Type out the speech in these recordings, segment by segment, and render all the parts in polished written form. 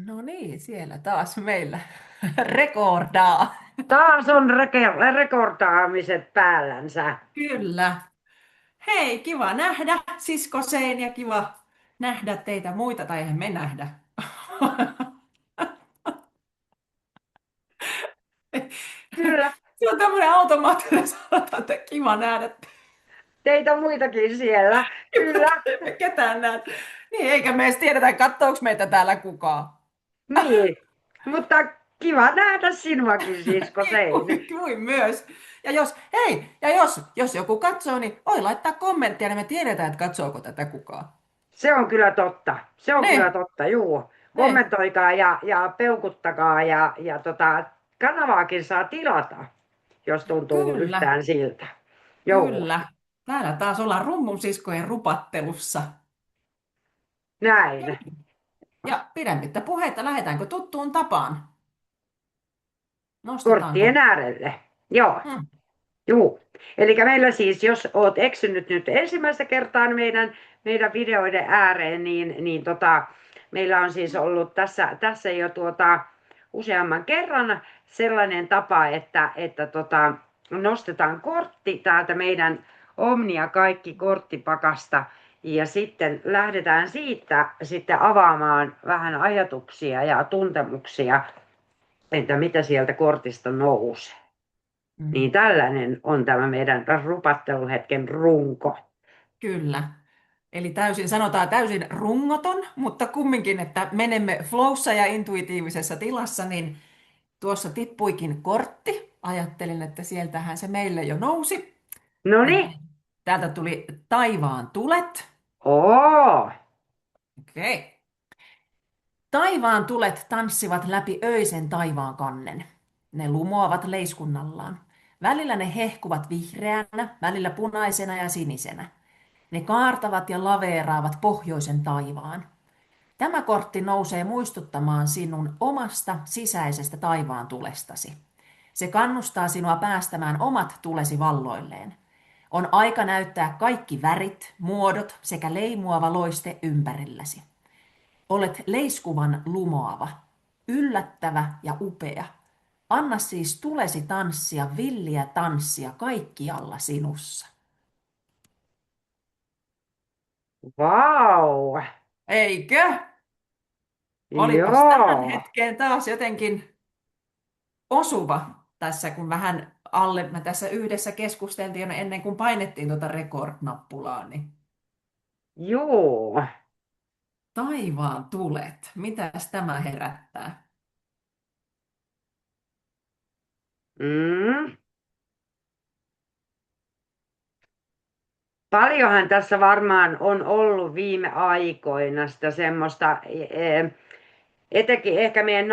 No niin, siellä taas meillä rekordaa. Taas on rekordaamiset päällänsä. Kyllä. Hei, kiva nähdä siskoseen ja kiva nähdä teitä muita, tai eihän me nähdä. Kyllä, Se on tämmöinen automaattinen sanota, että kiva nähdä. teitä muitakin siellä. Kyllä, Mutta emme ketään näe. Niin, eikä me edes tiedetä, katsoako meitä täällä kukaan. niin. Mutta kiva nähdä sinuakin, sisko Niin, Sein. kuin myös. Ja jos, hei, ja jos joku katsoo, niin voi laittaa kommenttia, niin me tiedetään, että katsoako tätä kukaan. Se on kyllä totta. Se on kyllä Niin, totta, juu. niin, Kommentoikaa ja peukuttakaa kanavaakin saa tilata, jos tuntuu kyllä, yhtään siltä. Joo, kyllä. Täällä taas ollaan rummun siskojen rupattelussa. näin. Ja pidemmittä puheita, lähdetäänkö tuttuun tapaan? Korttien Nostetaanko? äärelle. Joo. Hmm. Juu. Eli meillä siis, jos oot eksynyt nyt ensimmäistä kertaa meidän videoiden ääreen, meillä on siis ollut tässä jo useamman kerran sellainen tapa, että nostetaan kortti täältä meidän Omnia kaikki korttipakasta ja sitten lähdetään siitä sitten avaamaan vähän ajatuksia ja tuntemuksia, että mitä sieltä kortista nousee. Mm. Niin tällainen on tämä meidän rupatteluhetken runko. Kyllä. Eli sanotaan täysin rungoton, mutta kumminkin, että menemme flowssa ja intuitiivisessa tilassa, niin tuossa tippuikin kortti. Ajattelin, että sieltähän se meille jo nousi. No Eli niin. täältä tuli taivaan tulet. Oo. Okei. Taivaan tulet tanssivat läpi öisen taivaan kannen. Ne lumoavat leiskunnallaan. Välillä ne hehkuvat vihreänä, välillä punaisena ja sinisenä. Ne kaartavat ja laveeraavat pohjoisen taivaan. Tämä kortti nousee muistuttamaan sinun omasta sisäisestä taivaan tulestasi. Se kannustaa sinua päästämään omat tulesi valloilleen. On aika näyttää kaikki värit, muodot sekä leimuava loiste ympärilläsi. Olet leiskuvan lumoava, yllättävä ja upea. Anna siis tulesi tanssia, villiä tanssia kaikkialla sinussa. Vau. Eikö? Olipas tähän Joo. hetkeen taas jotenkin osuva tässä, kun vähän alle me tässä yhdessä keskusteltiin ennen kuin painettiin tuota record-nappulaa, niin Joo. taivaan tulet. Mitäs tämä herättää? Mm. Paljonhan tässä varmaan on ollut viime aikoina sitä semmoista, etenkin ehkä meidän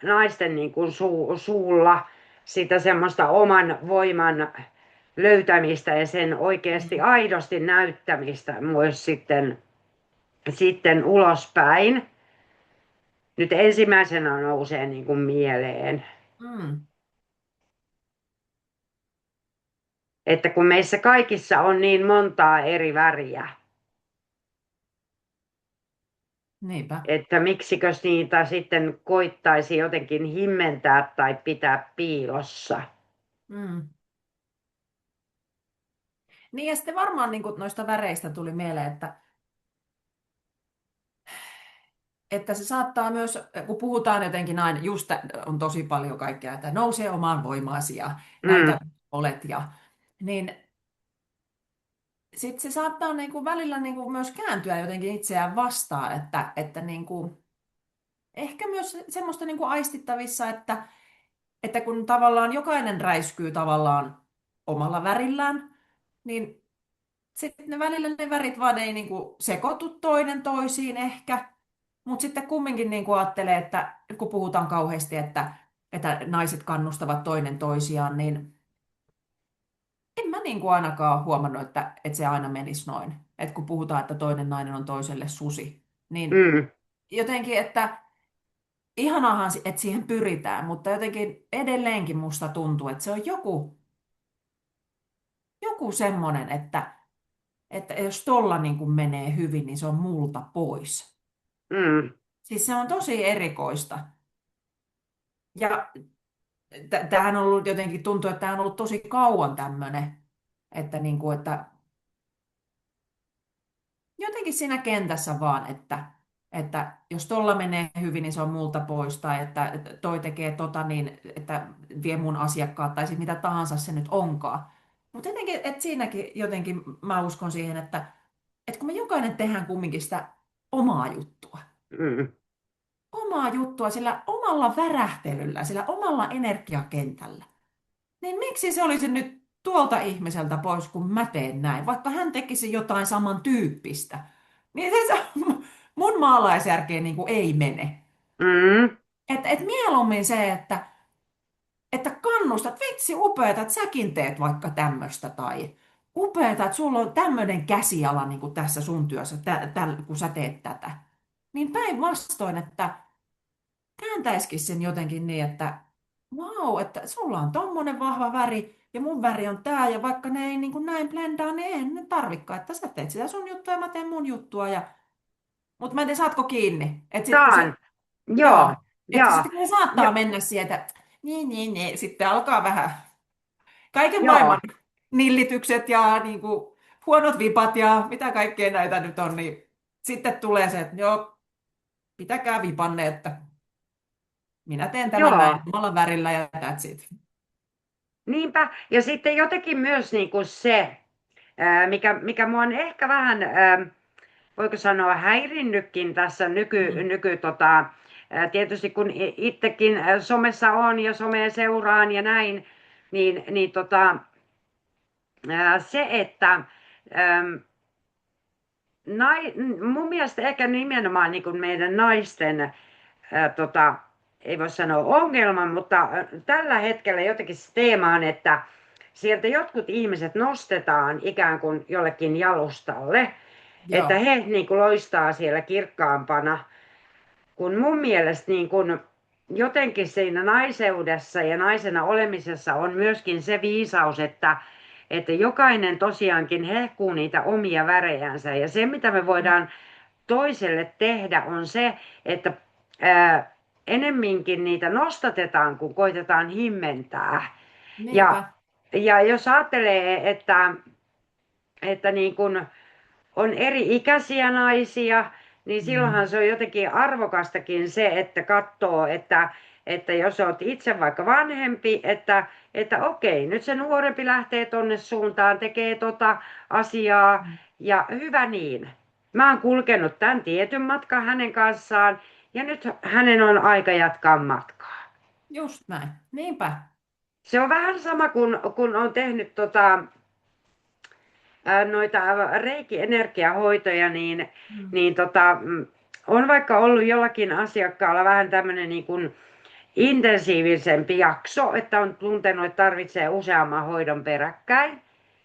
naisten niin kuin suulla sitä semmoista oman voiman löytämistä ja sen oikeasti aidosti näyttämistä myös sitten ulospäin. Nyt ensimmäisenä nousee niin kuin mieleen, Mm, että kun meissä kaikissa on niin montaa eri väriä, niinpä. että miksikös niitä sitten koittaisi jotenkin himmentää tai pitää piilossa. Mm. Niin ja sitten varmaan niin kuin noista väreistä tuli mieleen, että se saattaa myös, kun puhutaan jotenkin aina, just on tosi paljon kaikkea, että nousee omaan voimaasi ja Mm, näytä olet ja niin sitten se saattaa niin kuin välillä niin kuin myös kääntyä jotenkin itseään vastaan, että niin kuin, ehkä myös semmoista niin kuin aistittavissa, että kun tavallaan jokainen räiskyy tavallaan omalla värillään, niin sitten ne välillä ne värit vaan ei niin kuin sekoitu toinen toisiin ehkä, mutta sitten kumminkin niin kuin ajattelee, että kun puhutaan kauheasti, että naiset kannustavat toinen toisiaan, niin en mä niin kuin ainakaan huomannut, että se aina menisi noin. Että kun puhutaan, että toinen nainen on toiselle susi, niin mm, jotenkin, että ihanaahan, että siihen pyritään, mutta jotenkin edelleenkin musta tuntuu, että se on joku semmoinen, että jos tolla niin kuin menee hyvin, niin se on multa pois. mm. Siis se on tosi erikoista. Ja tämähän on ollut jotenkin, tuntuu, että tämä on ollut tosi kauan tämmöinen, että, niin kuin, että jotenkin siinä kentässä vaan, että jos tolla menee hyvin, niin se on multa pois, tai että toi tekee tota, niin että vie mun asiakkaat, tai sitten mitä tahansa se nyt onkaan. Mutta jotenkin, että siinäkin jotenkin mä uskon siihen, että kun me jokainen tehdään kumminkin sitä omaa juttua, Mm. omaa juttua sillä omalla värähtelyllä, sillä omalla energiakentällä, niin miksi se olisi nyt tuolta ihmiseltä pois, kun mä teen näin, vaikka hän tekisi jotain samantyyppistä. Niin se mun maalaisjärkeen niin kuin ei mene. Mm. Et mieluummin se, että kannustat, vitsi upeeta, että säkin teet vaikka tämmöistä, tai upeeta, että sulla on tämmöinen käsiala niin kuin tässä sun työssä, kun sä teet tätä. Niin päinvastoin, että kääntäisikin sen jotenkin niin, että wow, että sulla on tommonen vahva väri ja mun väri on tää ja vaikka ne ei niin kuin näin blendaa, niin ei ne tarvikaan, että sä teet sitä sun juttua ja mä teen mun juttua. Mutta mä en tiedä, saatko kiinni. Että sit kun se, Saan. Joo, joo, että joo, sitten kun se saattaa mennä sieltä, niin, sitten alkaa vähän kaiken joo, maailman nillitykset ja niin kuin huonot vipat ja mitä kaikkea näitä nyt on, niin sitten tulee se, että joo, pitäkää vipanne, että minä teen tämän näin joo. omalla värillä ja that's it. Niinpä. Ja sitten jotenkin myös niin kuin se, mikä mua on ehkä vähän, voiko sanoa, häirinnytkin tässä Mm. tietysti kun itsekin somessa on ja somea seuraan ja näin, se, että mun mielestä ehkä nimenomaan niin kuin meidän naisten, ei voi sanoa ongelma, mutta tällä hetkellä jotenkin se teema on, että sieltä jotkut ihmiset nostetaan ikään kuin jollekin jalustalle, että Joo. he niin kuin loistaa siellä kirkkaampana, kun mun mielestä niin kuin jotenkin siinä naiseudessa ja naisena olemisessa on myöskin se viisaus, että jokainen tosiaankin hehkuu niitä omia värejänsä. Ja se, mitä me voidaan toiselle tehdä, on se, että enemminkin niitä nostatetaan, kun koitetaan himmentää. Ja, Niinpä. ja jos ajattelee, että niin kun on eri-ikäisiä naisia, niin Mm. silloinhan se on jotenkin arvokastakin se, että katsoo, että jos olet itse vaikka vanhempi, että okei, nyt se nuorempi lähtee tonne suuntaan, tekee tota asiaa ja hyvä niin. Mä oon kulkenut tämän tietyn matkan hänen kanssaan ja nyt hänen on aika jatkaa matkaa. Just näin. Niinpä. Se on vähän sama kuin kun on tehnyt noita reiki-energiahoitoja, Mm. niin on vaikka ollut jollakin asiakkaalla vähän tämmöinen niin kuin intensiivisempi jakso, että on tuntenut, että tarvitsee useamman hoidon peräkkäin. Mm.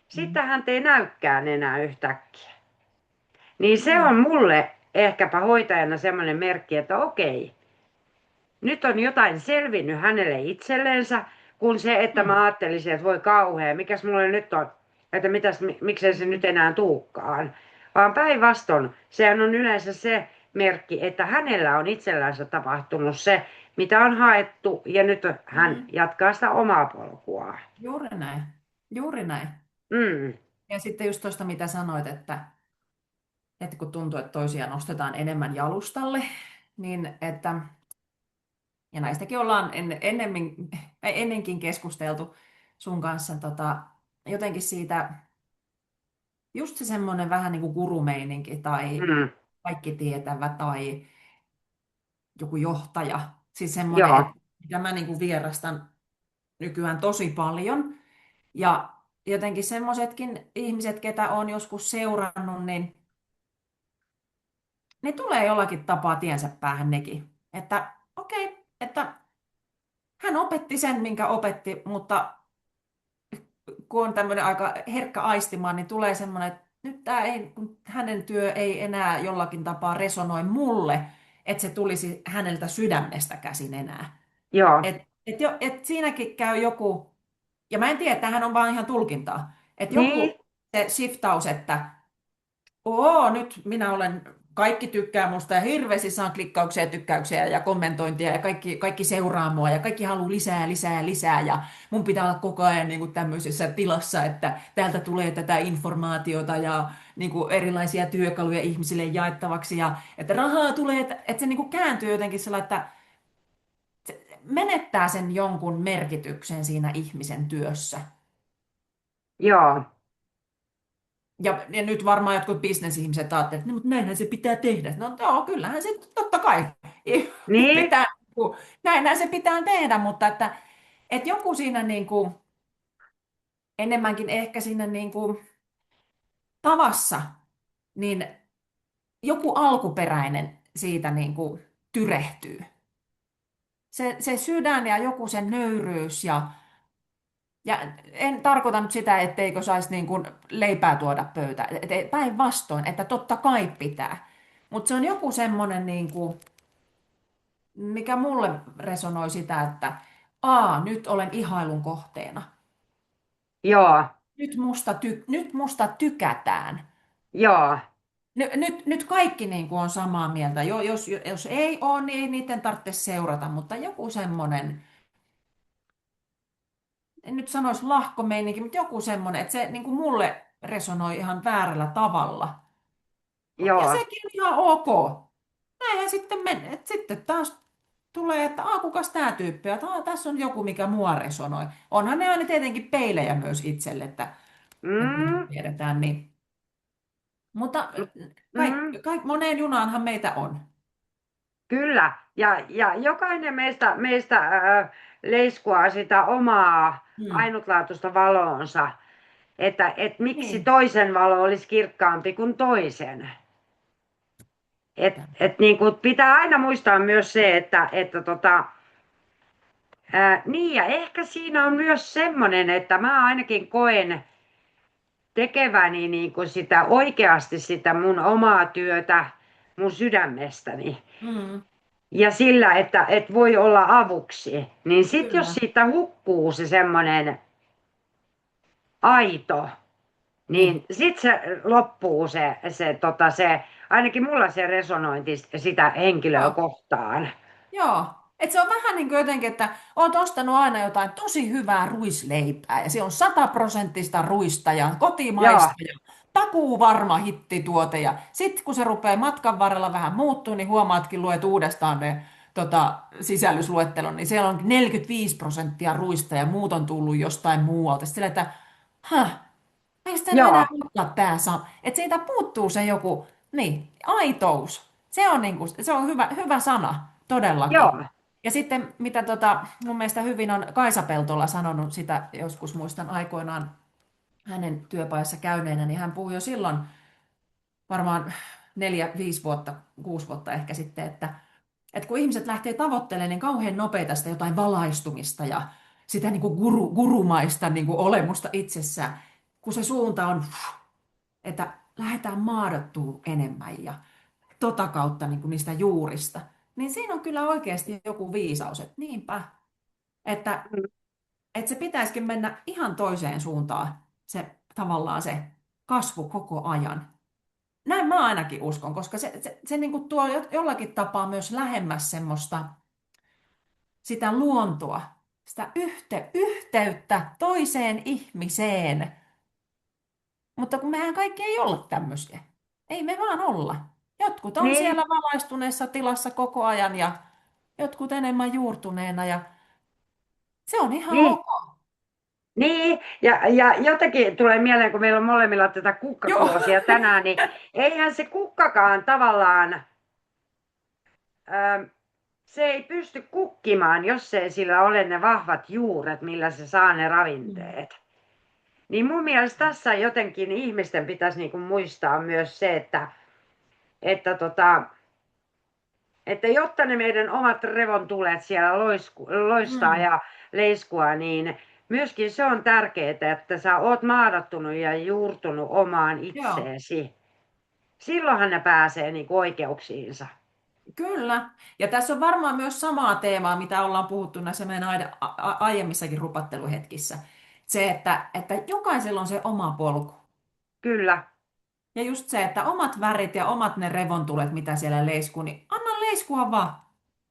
Sitten hän ei näykään enää yhtäkkiä. Niin se Joo. on mulle ehkäpä hoitajana semmoinen merkki, että okei, nyt on jotain selvinnyt hänelle itsellensä, kun se, että mä Mm. ajattelisin, että voi kauhea, mikäs mulle nyt on, että miksei se nyt enää tuukaan. Vaan päinvastoin, sehän on yleensä se merkki, että hänellä on itsellänsä tapahtunut se, mitä on haettu, ja nyt hän Mm. jatkaa sitä omaa polkuaan. Juuri näin. Juuri näin. Mm, Ja sitten just tuosta, mitä sanoit, että kun tuntuu, että toisia nostetaan enemmän jalustalle, niin että, ja näistäkin ollaan ennenkin keskusteltu sun kanssa, jotenkin siitä, just se semmoinen vähän niin kuin gurumeininki tai mm, kaikki tietävä tai joku johtaja, siis semmoinen, joo, että mitä mä niin kuin vierastan nykyään tosi paljon. Ja jotenkin semmoisetkin ihmiset, ketä on joskus seurannut, niin ne tulee jollakin tapaa tiensä päähän nekin. Että okei, että hän opetti sen, minkä opetti, mutta kun on tämmöinen aika herkkä aistimaan, niin tulee semmoinen, että nyt tämä ei, kun hänen työ ei enää jollakin tapaa resonoi mulle, että se tulisi häneltä sydämestä käsin enää. joo, Et siinäkin käy joku, ja mä en tiedä, tämähän on vaan ihan tulkintaa, että niin, joku se shiftaus, että oo, nyt minä olen kaikki tykkää musta ja hirveästi saan klikkauksia ja tykkäyksiä ja kommentointia ja kaikki seuraa mua ja kaikki haluaa lisää, lisää, lisää ja mun pitää olla koko ajan niin kuin tämmöisessä tilassa, että täältä tulee tätä informaatiota ja niin kuin erilaisia työkaluja ihmisille jaettavaksi ja että rahaa tulee, että se niin kuin kääntyy jotenkin sellainen, että se menettää sen jonkun merkityksen siinä ihmisen työssä. Joo, Ja nyt varmaan jotkut bisnesihmiset ajattelevat, että no, mutta näinhän se pitää tehdä. No joo, kyllähän se totta kai niin, pitää, näinhän se pitää tehdä, mutta että joku siinä niin kuin, enemmänkin ehkä siinä niin kuin tavassa, niin joku alkuperäinen siitä niin kuin tyrehtyy. Se sydän ja joku sen nöyryys ja en tarkoita nyt sitä, etteikö saisi niin kuin leipää tuoda pöytään. Päinvastoin, että totta kai pitää. Mutta se on joku semmoinen, niin kuin, mikä mulle resonoi sitä, että nyt olen ihailun kohteena. joo, Nyt musta tykätään. joo, Nyt kaikki niin kuin on samaa mieltä. Jos ei ole, niin ei niiden tarvitse seurata, mutta joku semmoinen, en nyt sanoisi lahkomeininki, mutta joku semmoinen, että se niin kuin mulle resonoi ihan väärällä tavalla. Ja joo. sekin on ihan ok. Näinhän sitten menee. Et sitten taas tulee, että kukas tämä tyyppi on, että tässä on joku, mikä mua resonoi. Onhan ne aina tietenkin peilejä myös itselle, että niin kuin Mm, tiedetään niin. Mutta mm. moneen junaanhan meitä on. Kyllä, ja jokainen meistä leiskuaa sitä omaa Hmm. ainutlaatuista valoonsa, että miksi Niin. toisen valo olisi kirkkaampi kuin toisen. Et niin kuin pitää aina muistaa myös se, niin ja ehkä siinä on myös semmoinen, että mä ainakin koen tekeväni niin kuin sitä oikeasti sitä mun omaa työtä mun sydämestäni. Hmm. Ja sillä, että voi olla avuksi, niin sitten jos Kyllä. siitä hukkuu se semmoinen aito, Niin. niin sitten se loppuu se, ainakin mulla se resonointi sitä henkilöä Joo. kohtaan. Joo. Et se on vähän niin kuin jotenkin, että oot ostanut aina jotain tosi hyvää ruisleipää ja se on 100% ruista ja Joo, kotimaista ja takuu varma hittituote. Ja sitten kun se rupeaa matkan varrella vähän muuttuu, niin huomaatkin, luet uudestaan ne sisällysluettelon, niin siellä on 45% ruista ja muut on tullut jostain muualta. Sitten sillä, että eikö sitä nyt joo, enää ottaa tää että siitä puuttuu se joku, niin, aitous. Se on, niin kuin, se on hyvä sana, todellakin. joo. Ja sitten, mitä mun mielestä hyvin on Kaisa Peltola sanonut sitä, joskus muistan aikoinaan hänen työpajassa käyneenä, niin hän puhui jo silloin varmaan 4, 5 vuotta, 6 vuotta ehkä sitten, että kun ihmiset lähtee tavoittelemaan niin kauhean nopeita sitä jotain valaistumista ja sitä niin kuin gurumaista niin kuin olemusta itsessään, kun se suunta on, että lähdetään maadottua enemmän ja tota kautta niin kuin niistä juurista, niin siinä on kyllä oikeasti joku viisaus, että niinpä, että se pitäisikin mennä ihan toiseen suuntaan, se tavallaan se kasvu koko ajan. Näin mä ainakin uskon, koska se niin kuin tuo jollakin tapaa myös lähemmäs semmoista sitä luontoa, sitä yhteyttä toiseen ihmiseen. Mutta kun mehän kaikki ei olla tämmöisiä. Ei me vaan olla. Jotkut on siellä Niin, valaistuneessa tilassa koko ajan ja jotkut enemmän juurtuneena ja se on ihan niin, ok. niin. Ja jotenkin tulee mieleen, kun meillä on molemmilla tätä Joo. kukkakoosia tänään, niin eihän se kukkakaan tavallaan, se ei pysty kukkimaan, jos ei sillä ole ne vahvat juuret, millä se saa ne Mm. ravinteet. Niin mun mielestä tässä jotenkin ihmisten pitäisi niinku muistaa myös se, että, tota, että jotta ne meidän omat revontulet siellä loistaa Mm. ja leiskua, niin myöskin se on tärkeää, että sä oot maadattunut ja juurtunut omaan Joo, itseesi. Silloinhan ne pääsee niinku oikeuksiinsa. kyllä. Ja tässä on varmaan myös samaa teemaa, mitä ollaan puhuttu näissä meidän aiemmissakin rupatteluhetkissä. Se, että jokaisella on se oma polku. Kyllä, Ja just se, että omat värit ja omat ne revontulet, mitä siellä leiskuu, niin anna leiskua vaan.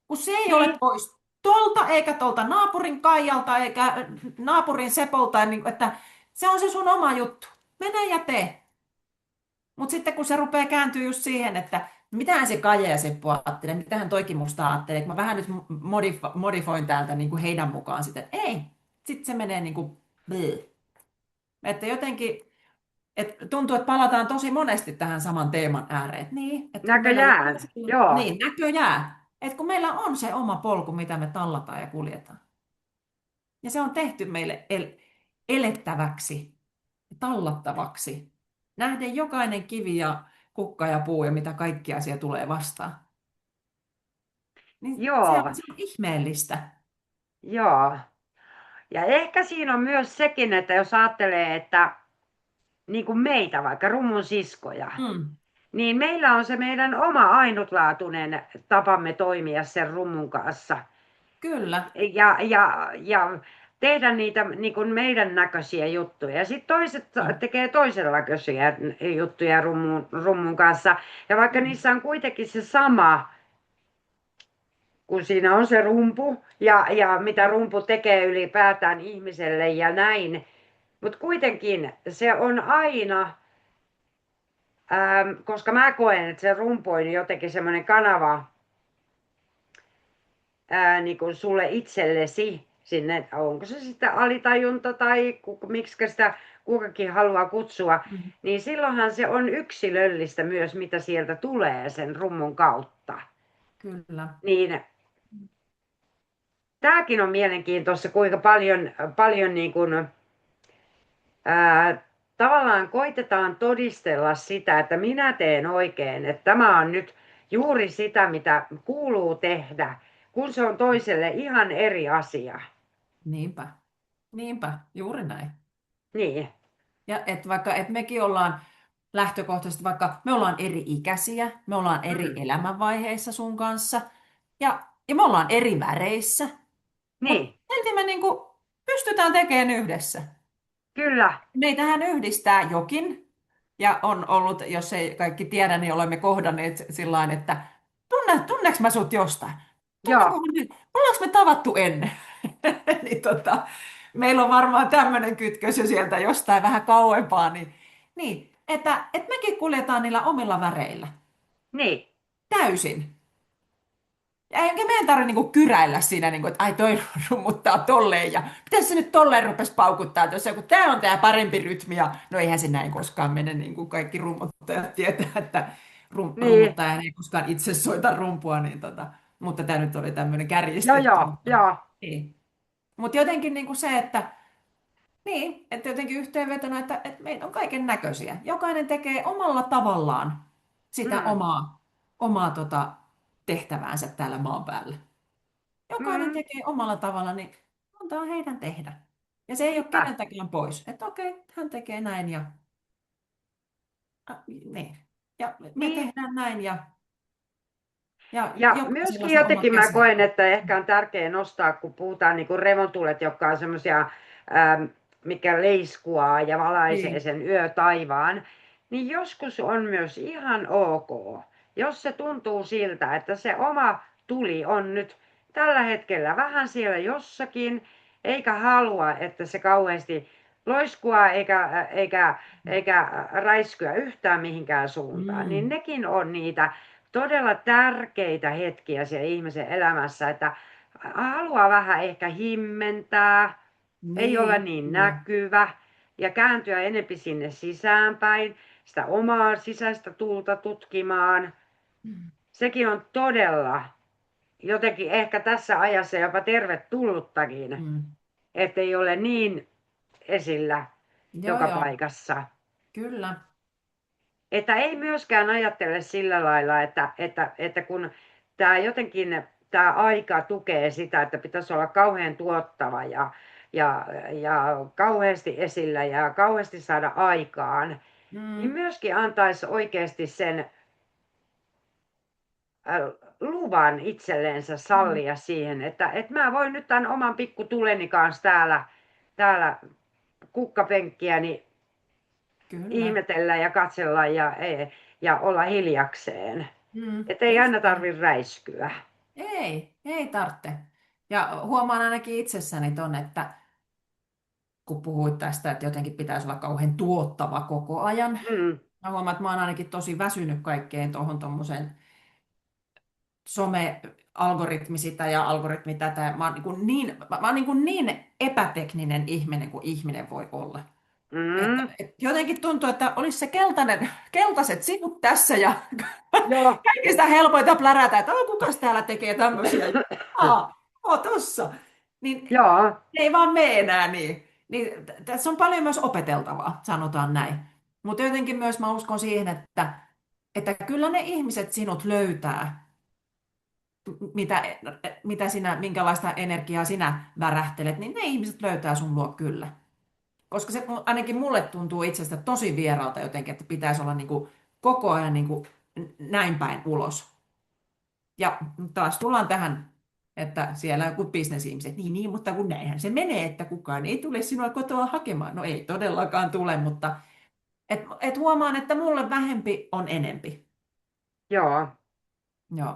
Kun se ei ole Niin, pois tolta, eikä tolta naapurin Kaijalta, eikä naapurin Sepolta, niin, että se on se sun oma juttu. Mene ja tee. Mutta sitten kun se rupeaa kääntyä just siihen, että mitähän se Kaija ja Seppo ajattelee, mitähän toikin musta ajattelee, että mä vähän nyt modifoin täältä niin kuin heidän mukaan sitten. Ei, sitten se menee niin kuin, bleh. Että jotenkin, että tuntuu, että palataan tosi monesti tähän saman teeman ääreen. Niin, että kun meillä näköjään. jokaisella, Joo, niin näköjään, että kun meillä on se oma polku, mitä me tallataan ja kuljetaan. Ja se on tehty meille elettäväksi, tallattavaksi. Nähden jokainen kivi ja kukka ja puu ja mitä kaikki asia tulee vastaan. Niin joo, se on ihmeellistä. joo. Ja ehkä siinä on myös sekin, että jos ajattelee, että niin kuin meitä, vaikka rummun siskoja, Mm, niin meillä on se meidän oma ainutlaatuinen tapamme toimia sen rummun kanssa. kyllä. Ja tehdä niitä niin kuin meidän näköisiä juttuja. Ja sitten toiset Mm, tekee toisenlaisia juttuja rummun kanssa. Ja vaikka mm, niissä on kuitenkin se sama, kun siinä on se rumpu ja mitä rumpu tekee ylipäätään ihmiselle ja näin. Mutta kuitenkin se on aina, koska mä koen, että se rumpu on jotenkin semmoinen kanava niin kuin sulle itsellesi sinne, onko se sitten alitajunta tai miksi sitä kukakin haluaa kutsua, mm, niin silloinhan se on yksilöllistä myös, mitä sieltä tulee sen rummun kautta. kyllä. Niin tämäkin on mielenkiintoista, kuinka paljon niin kuin, tavallaan koitetaan todistella sitä, että minä teen oikein, että tämä on nyt juuri sitä, mitä kuuluu tehdä, kun se on toiselle ihan eri asia. Niinpä. Niinpä, juuri näin. Niin, Ja että vaikka et mekin ollaan lähtökohtaisesti, vaikka me ollaan eri ikäisiä, me ollaan eri mm. elämänvaiheissa sun kanssa, ja me ollaan eri väreissä, mutta Niin, silti me niinku pystytään tekemään yhdessä. kyllä, Meitähän yhdistää jokin, ja on ollut, jos ei kaikki tiedä, niin olemme kohdanneet sillä että tunneeko mä sut jostain? joo, Tunnenkohan me, ollaanko me tavattu ennen? Niin meillä on varmaan tämmöinen kytkös jo sieltä jostain vähän kauempaa, niin että mekin kuljetaan niillä omilla väreillä. niin, Täysin. Ja eikä meidän tarvitse niinku kyräillä siinä, niinku, että ai toi rummuttaa tolleen ja pitäisi se nyt tolleen rupesi paukuttaa tuossa, kun tämä on tämä parempi rytmi ja no eihän se näin koskaan mene, niin kuin kaikki rummuttajat tietää, että niin, rummuttaja ei koskaan itse soita rumpua, mutta tämä nyt oli tämmöinen joo, kärjistetty, joo, joo, ei. Mutta jotenkin niinku se, että jotenkin yhteenvetona, että meitä on kaiken näköisiä. Jokainen tekee omalla tavallaan sitä mm, omaa tehtäväänsä täällä maan päällä. Jokainen mm, tekee omalla tavalla, niin antaa heidän tehdä. Ja se ei ole niinpä, keneltäkään pois. Että okei, hän tekee näin niin. Ja me niin. tehdään näin ja Ja jokaisella myöskin se oma jotenkin mä käsi. koen, että ehkä on tärkeää nostaa, kun puhutaan niin kuin revontulet, jotka on semmoisia, mikä leiskuaa ja valaisee Niin. sen yötaivaan, niin joskus on myös ihan ok, jos se tuntuu siltä, että se oma tuli on nyt tällä hetkellä vähän siellä jossakin, eikä halua, että se kauheasti loiskua eikä räiskyä yhtään mihinkään suuntaan, niin Mm. nekin on niitä todella tärkeitä hetkiä siellä ihmisen elämässä, että haluaa vähän ehkä himmentää, ei olla Niin, niin kyllä. näkyvä ja kääntyä enempi sinne sisäänpäin, sitä omaa sisäistä tulta tutkimaan. Mm. Sekin on todella jotenkin ehkä tässä ajassa jopa tervetulluttakin, Mm. ettei ole niin esillä Joo, joka joo, paikassa. kyllä. Että ei myöskään ajattele sillä lailla, että kun tämä jotenkin tämä aika tukee sitä, että pitäisi olla kauhean tuottava ja kauheasti esillä ja kauheasti saada aikaan, niin Mm. myöskin antaisi oikeasti sen luvan itselleensä Mm. sallia siihen, että mä voin nyt tämän oman pikkutuleni kanssa täällä kukkapenkkiäni Kyllä. ihmetellä ja katsella ja olla hiljakseen. Että ei Just aina näin. tarvitse räiskyä. Ei tarvitse. Ja huomaan ainakin itsessäni ton, että kun puhuit tästä, että jotenkin pitäisi olla kauhean tuottava koko ajan. Mm, Mä huomaan, että mä oon ainakin tosi väsynyt kaikkeen tuohon tuommoiseen some-algoritmi sitä ja algoritmi tätä. Mä oon niin epätekninen ihminen kuin ihminen voi olla. Että, mm, et jotenkin tuntuu, että olisi se keltaiset sivut tässä ja joo, kaikista helpointa plärätä, että kukas täällä tekee tämmöisiä. Tossa. Niin joo, ei vaan mene enää niin. Tässä on paljon myös opeteltavaa, sanotaan näin. Mutta jotenkin myös mä uskon siihen, että kyllä ne ihmiset sinut löytää, mitä, minkälaista energiaa sinä värähtelet, niin ne ihmiset löytää sun luo kyllä. Koska se ainakin mulle tuntuu itsestä tosi vieraalta jotenkin, että pitäisi olla niin kuin koko ajan niin kuin näin päin ulos. Ja taas tullaan tähän, että siellä joku bisnesihmiset, mutta kun näinhän se menee, että kukaan ei tule sinua kotoa hakemaan. No ei todellakaan tule, mutta et huomaan, että mulle vähempi on enempi. joo, Joo.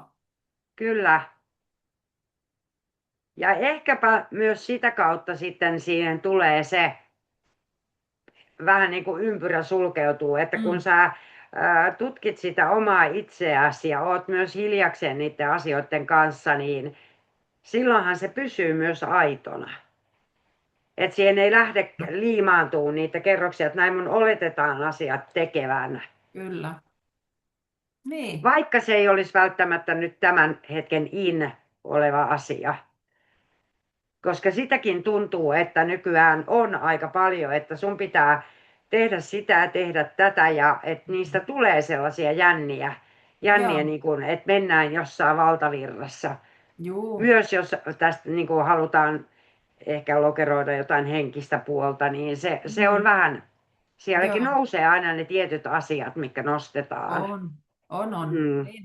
kyllä. Ja ehkäpä myös sitä kautta sitten siihen tulee se vähän niin kuin ympyrä sulkeutuu, että kun Mm, sä tutkit sitä omaa itseäsi ja oot myös hiljakseen niiden asioiden kanssa, niin silloinhan se pysyy myös aitona. Että siihen ei lähde liimaantumaan niitä kerroksia, että näin mun oletetaan asiat tekevän. kyllä. Niin. Vaikka se ei olisi välttämättä nyt tämän hetken in oleva asia. Koska sitäkin tuntuu, että nykyään on aika paljon, että sun pitää tehdä sitä ja tehdä tätä ja että niistä tulee sellaisia jänniä Joo. niin kuin, että mennään jossain valtavirrassa. Juu. Myös jos tästä niin kuin halutaan ehkä lokeroida jotain henkistä puolta, niin se on Mm, vähän, sielläkin joo. nousee aina ne tietyt asiat, mitkä nostetaan. On. Mm, Niin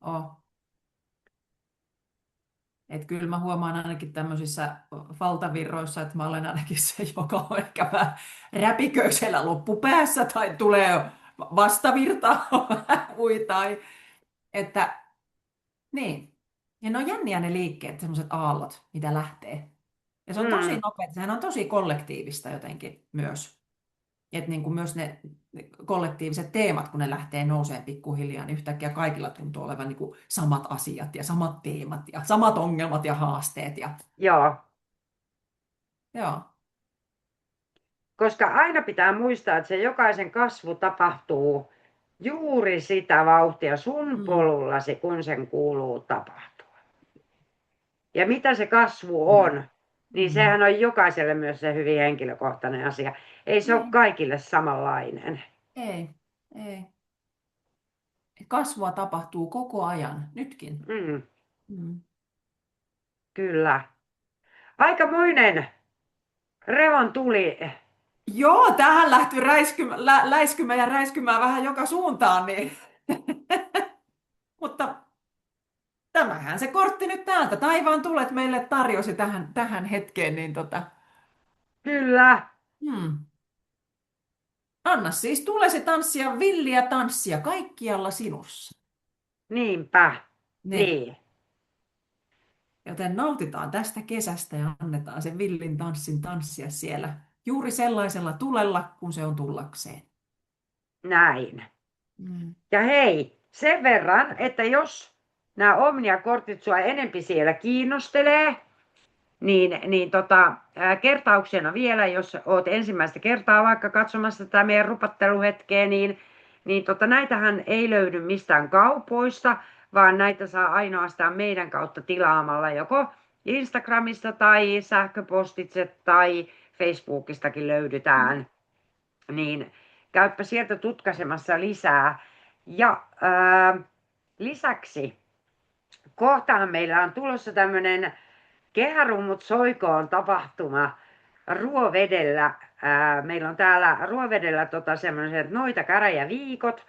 on. Että kyllä mä huomaan ainakin tämmöisissä valtavirroissa, että mä olen ainakin se, joka on ehkä vähän räpiköisellä loppupäässä tai tulee vastavirta ui tai että niin. Ja ne on jänniä ne liikkeet, semmoiset aallot, mitä lähtee. Ja se on tosi mm, nopea, sehän on tosi kollektiivista jotenkin myös. Että niin kuin myös ne kollektiiviset teemat, kun ne lähtee nouseen pikkuhiljaa, niin yhtäkkiä kaikilla tuntuu olevan niin kuin samat asiat ja samat teemat ja samat ongelmat ja haasteet. Ja, joo. joo. Koska aina pitää muistaa, että se jokaisen kasvu tapahtuu juuri sitä vauhtia sun Mm. polullasi, kun sen kuuluu tapahtua. Ja mitä se kasvu Kyllä. on, niin Mm. sehän on jokaiselle myös se hyvin henkilökohtainen asia. Ei se ole Niin. kaikille samanlainen. Ei, ei. Kasvua tapahtuu koko ajan, nytkin. Mm, Mm. kyllä. Aikamoinen revon tuli. Joo, tähän lähti läiskymään ja räiskymään vähän joka suuntaan, niin. Mutta tämähän se kortti nyt täältä. Taivaan tulet meille tarjosi tähän hetkeen, niin Kyllä, hmm. Anna siis tulesi tanssia villiä tanssia kaikkialla sinussa. niinpä. Ne. Niin, Joten nautitaan tästä kesästä ja annetaan sen villin tanssin tanssia siellä juuri sellaisella tulella, kun se on tullakseen. näin. Mm. Ja hei, sen verran, että jos nämä Omnia-kortit sua enempi siellä kiinnostelee, kertauksena vielä, jos oot ensimmäistä kertaa vaikka katsomassa tätä meidän rupatteluhetkeä, näitähän ei löydy mistään kaupoista, vaan näitä saa ainoastaan meidän kautta tilaamalla joko Instagramista tai sähköpostitse tai Facebookistakin löydetään. Niin käyppä sieltä tutkaisemassa lisää. Ja lisäksi kohtahan meillä on tulossa tämmöinen Kehärummut soikoon tapahtuma Ruovedellä. Meillä on täällä Ruovedellä semmoiset noitakäräjäviikot,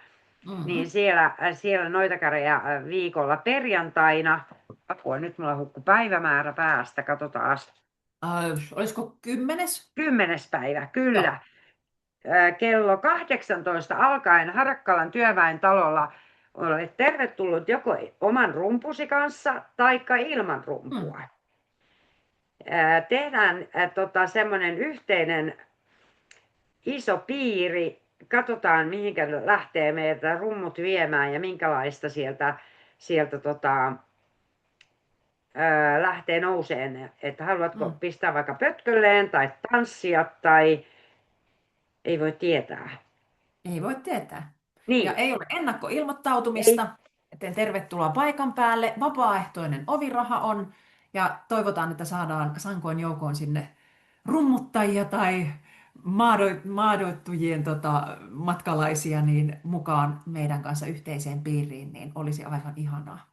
niin Mm-hmm. siellä noitakäräjä viikolla perjantaina. Apua, nyt mulla hukku päivämäärä päästä, katsotaan. Olisiko 10? 10. päivä, Joo. kyllä. kello 18 alkaen Harakkalan työväen talolla olet tervetullut joko oman rumpusi kanssa taikka ilman Mm. rumpua. Tehdään semmoinen yhteinen iso piiri. Katsotaan, mihinkä lähtee meitä rummut viemään ja minkälaista sieltä lähtee nouseen. Että haluatko Mm. pistää vaikka pötkölleen tai tanssia tai ei voi tietää. Ei voi tietää. Ja Niin, ei ole ei. ennakkoilmoittautumista, joten tervetuloa paikan päälle. Vapaaehtoinen oviraha on ja toivotaan, että saadaan sankoin joukoon sinne rummuttajia tai maadoittujien matkalaisia niin mukaan meidän kanssa yhteiseen piiriin, niin olisi aivan ihanaa.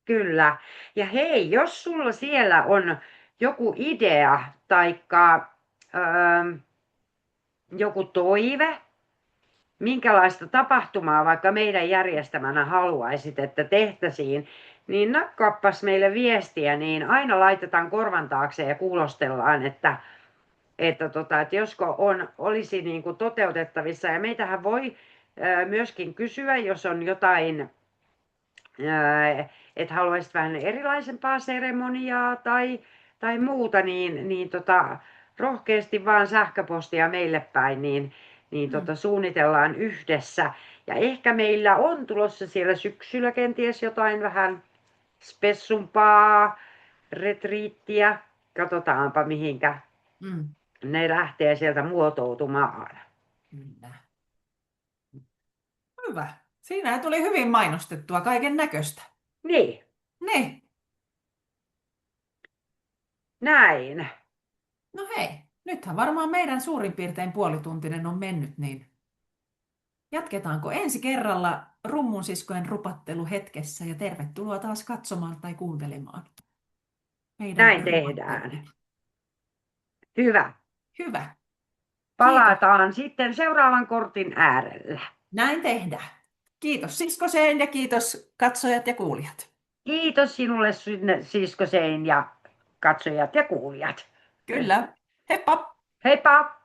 Kyllä. Ja hei, jos sulla siellä on joku idea taikka joku toive, minkälaista tapahtumaa vaikka meidän järjestämänä haluaisit, että tehtäisiin, niin nakkaappas meille viestiä, niin aina laitetaan korvan taakse ja kuulostellaan, että josko olisi niin kuin toteutettavissa. Ja meitähän voi myöskin kysyä, jos on jotain, että haluaisit vähän erilaisempaa seremoniaa tai muuta, niin rohkeasti vaan sähköpostia meille päin, niin Mm. suunnitellaan yhdessä. Ja ehkä meillä on tulossa siellä syksyllä kenties jotain vähän spessumpaa retriittiä. Katsotaanpa mihinkä Mm. ne lähtee sieltä muotoutumaan. Kyllä. Hyvä. Siinä tuli hyvin mainostettua kaiken näköistä. Niin, Niin. näin. No hei, nythän varmaan meidän suurin piirtein puolituntinen on mennyt, niin jatketaanko ensi kerralla rummunsiskojen rupattelu hetkessä ja tervetuloa taas katsomaan tai kuuntelemaan meidän Näin tehdään. rupattelua. Hyvä. Hyvä, kiitos. Palataan sitten seuraavan kortin äärellä. Näin tehdään. Kiitos siskoseen ja kiitos katsojat ja kuulijat. Kiitos sinulle siskoseen ja katsojat ja kuulijat. Kyllä. Heippa! Heippa!